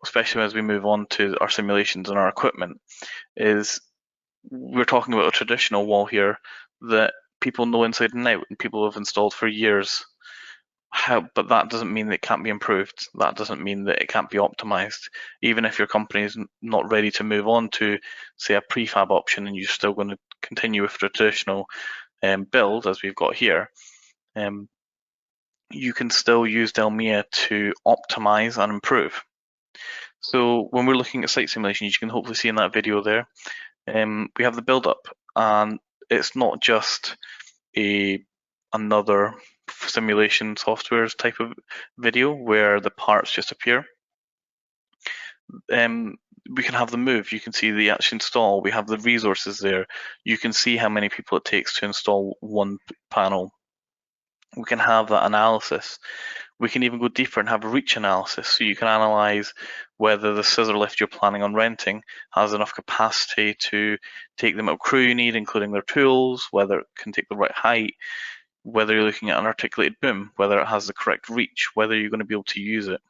especially as we move on to our simulations and our equipment, is we're talking about a traditional wall here that people know inside and out and people have installed for years. But that doesn't mean that it can't be improved. That doesn't mean that it can't be optimized. Even if your company is not ready to move on to, say, a prefab option, and you're still going to continue with traditional build, as we've got here, you can still use Delmia to optimize and improve. So when we're looking at site simulations, you can hopefully see in that video there, we have the build up, and it's not just another simulation softwares type of video where the parts just appear. We can have them move. You can see the actual install. We have the resources there. You can see how many people it takes to install one panel. We can have that analysis. We can even go deeper and have a reach analysis, so you can analyze whether the scissor lift you're planning on renting has enough capacity to take the amount of crew you need, including their tools, whether it can take the right height, whether you're looking at an articulated boom, whether it has the correct reach, whether you're going to be able to use it.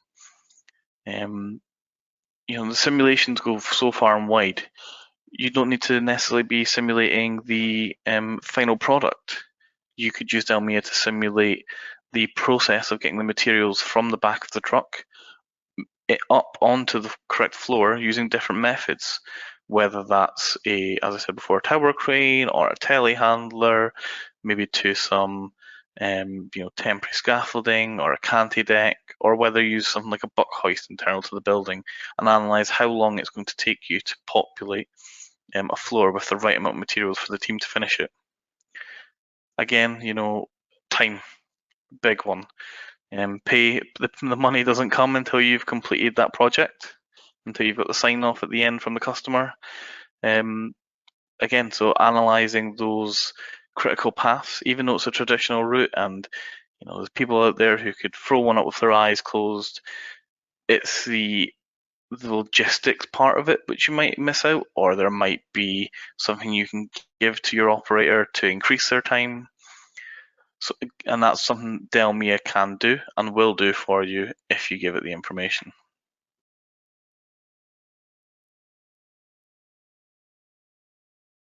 The simulations go so far and wide. You don't need to necessarily be simulating the final product. You could use Delmia to simulate the process of getting the materials from the back of the truck up onto the correct floor using different methods, whether that's as I said before, a tower crane or a telehandler, maybe to some temporary scaffolding or a canty deck, or whether you use something like a buck hoist internal to the building, and analyze how long it's going to take you to populate a floor with the right amount of materials for the team to finish it. Again, time, big one. The money doesn't come until you've completed that project, until you've got the sign off at the end from the customer. Again, so analyzing those critical paths, even though it's a traditional route, and there's people out there who could throw one up with their eyes closed. It's the logistics part of it which you might miss out, or there might be something you can give to your operator to increase their time. And that's something Delmia can do and will do for you if you give it the information.